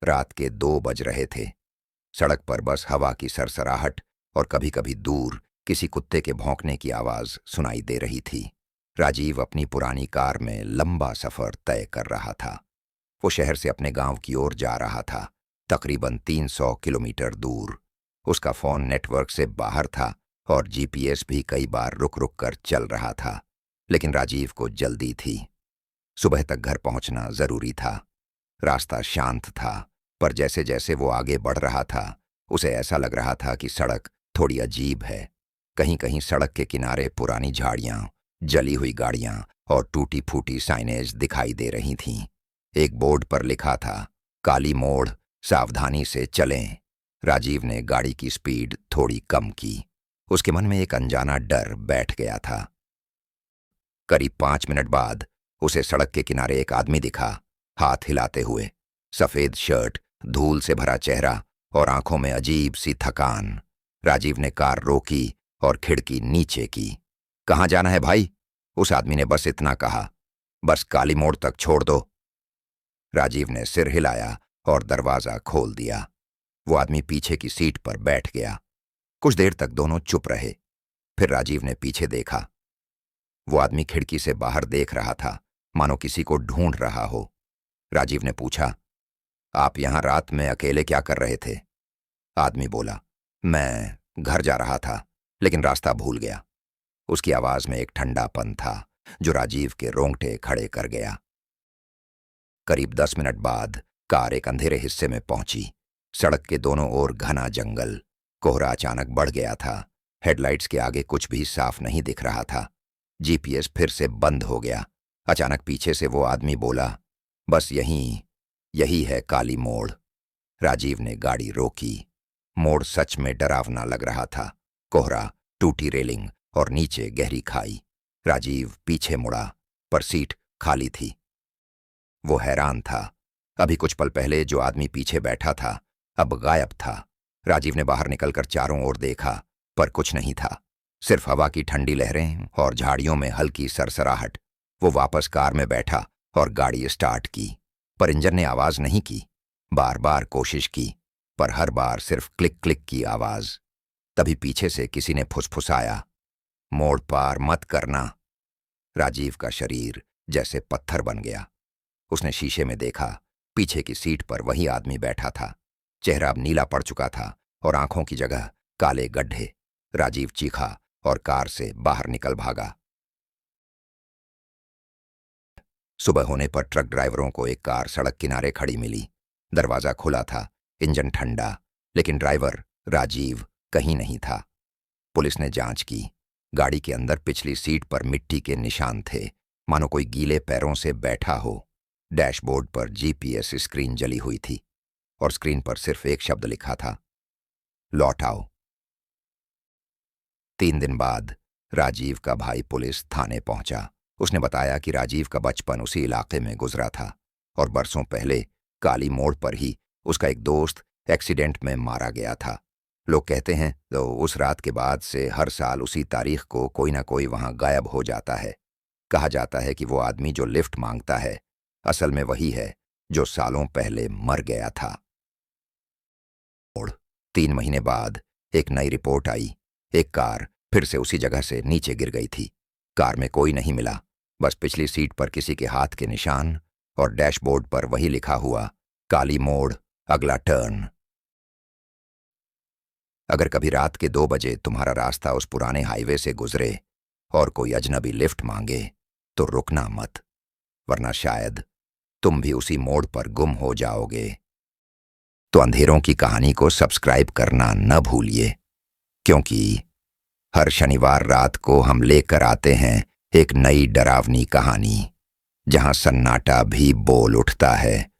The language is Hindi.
रात के 2 बज रहे थे। सड़क पर बस हवा की सरसराहट और कभी-कभी दूर किसी कुत्ते के भौंकने की आवाज सुनाई दे रही थी। राजीव अपनी पुरानी कार में लंबा सफर तय कर रहा था। वो शहर से अपने गांव की ओर जा रहा था, तकरीबन 300 किलोमीटर दूर। उसका फोन नेटवर्क से बाहर था और जीपीएस भी कई बार रुक रुक कर चल रहा था। लेकिन राजीव को जल्दी थी। सुबह तक घर पहुंचना जरूरी था। रास्ता शांत था, पर जैसे जैसे वो आगे बढ़ रहा था, उसे ऐसा लग रहा था कि सड़क थोड़ी अजीब है। कहीं कहीं सड़क के किनारे पुरानी झाड़ियां, जली हुई गाड़ियां और टूटी फूटी साइनेज दिखाई दे रही थीं। एक बोर्ड पर लिखा था, काली मोड़, सावधानी से चलें। राजीव ने गाड़ी की स्पीड थोड़ी कम की। उसके मन में एक अनजाना डर बैठ गया था। करीब 5 मिनट बाद उसे सड़क के किनारे एक आदमी दिखा, हाथ हिलाते हुए। सफेद शर्ट, धूल से भरा चेहरा और आंखों में अजीब सी थकान। राजीव ने कार रोकी और खिड़की नीचे की। कहाँ जाना है भाई? उस आदमी ने बस इतना कहा। बस काली मोड़ तक छोड़ दो। राजीव ने सिर हिलाया और दरवाजा खोल दिया। वो आदमी पीछे की सीट पर बैठ गया। कुछ देर तक दोनों चुप रहे। फिर राजीव ने पीछे देखा। वो आदमी खिड़की से बाहर देख रहा था, मानो किसी को ढूंढ रहा हो। राजीव ने पूछा, आप यहां रात में अकेले क्या कर रहे थे? आदमी बोला, मैं घर जा रहा था, लेकिन रास्ता भूल गया। उसकी आवाज में एक ठंडापन था जो राजीव के रोंगटे खड़े कर गया। करीब 10 मिनट बाद कार एक अंधेरे हिस्से में पहुंची। सड़क के दोनों ओर घना जंगल। कोहरा अचानक बढ़ गया था। हेडलाइट्स के आगे कुछ भी साफ नहीं दिख रहा था। जीपीएस फिर से बंद हो गया। अचानक पीछे से वो आदमी बोला, बस यही है काली मोड़। राजीव ने गाड़ी रोकी। मोड़ सच में डरावना लग रहा था। कोहरा, टूटी रेलिंग और नीचे गहरी खाई। राजीव पीछे मुड़ा, पर सीट खाली थी। वो हैरान था। अभी कुछ पल पहले जो आदमी पीछे बैठा था, अब गायब था। राजीव ने बाहर निकलकर चारों ओर देखा, पर कुछ नहीं था। सिर्फ हवा की ठंडी लहरें और झाड़ियों में हल्की सरसराहट। वो वापस कार में बैठा और गाड़ी स्टार्ट की, पर इंजन ने आवाज नहीं की। बार बार कोशिश की, पर हर बार सिर्फ क्लिक क्लिक की आवाज। तभी पीछे से किसी ने फुसफुसाया, मोड़ पार मत करना। राजीव का शरीर जैसे पत्थर बन गया। उसने शीशे में देखा, पीछे की सीट पर वही आदमी बैठा था। चेहरा अब नीला पड़ चुका था और आंखों की जगह काले गड्ढे। राजीव चीखा और कार से बाहर निकल भागा। सुबह होने पर ट्रक ड्राइवरों को एक कार सड़क किनारे खड़ी मिली। दरवाजा खुला था, इंजन ठंडा, लेकिन ड्राइवर राजीव कहीं नहीं था। पुलिस ने जांच की। गाड़ी के अंदर पिछली सीट पर मिट्टी के निशान थे, मानो कोई गीले पैरों से बैठा हो। डैशबोर्ड पर जीपीएस स्क्रीन जली हुई थी और स्क्रीन पर सिर्फ एक शब्द लिखा था, लौट आओ। 3 दिन बाद राजीव का भाई पुलिस थाने पहुंचा। उसने बताया कि राजीव का बचपन उसी इलाके में गुजरा था और बरसों पहले काली मोड़ पर ही उसका एक दोस्त एक्सीडेंट में मारा गया था। लोग कहते हैं तो उस रात के बाद से हर साल उसी तारीख को कोई ना कोई वहां गायब हो जाता है। कहा जाता है कि वो आदमी जो लिफ्ट मांगता है, असल में वही है जो सालों पहले मर गया था। और 3 महीने बाद एक नई रिपोर्ट आई। एक कार फिर से उसी जगह से नीचे गिर गई थी। कार में कोई नहीं मिला, बस पिछली सीट पर किसी के हाथ के निशान और डैशबोर्ड पर वही लिखा हुआ, काली मोड़, अगला टर्न। अगर कभी रात के 2 बजे तुम्हारा रास्ता उस पुराने हाईवे से गुजरे और कोई अजनबी लिफ्ट मांगे, तो रुकना मत, वरना शायद तुम भी उसी मोड़ पर गुम हो जाओगे। तो अंधेरों की कहानी को सब्सक्राइब करना न भूलिए, क्योंकि हर शनिवार रात को हम लेकर आते हैं एक नई डरावनी कहानी, जहां सन्नाटा भी बोल उठता है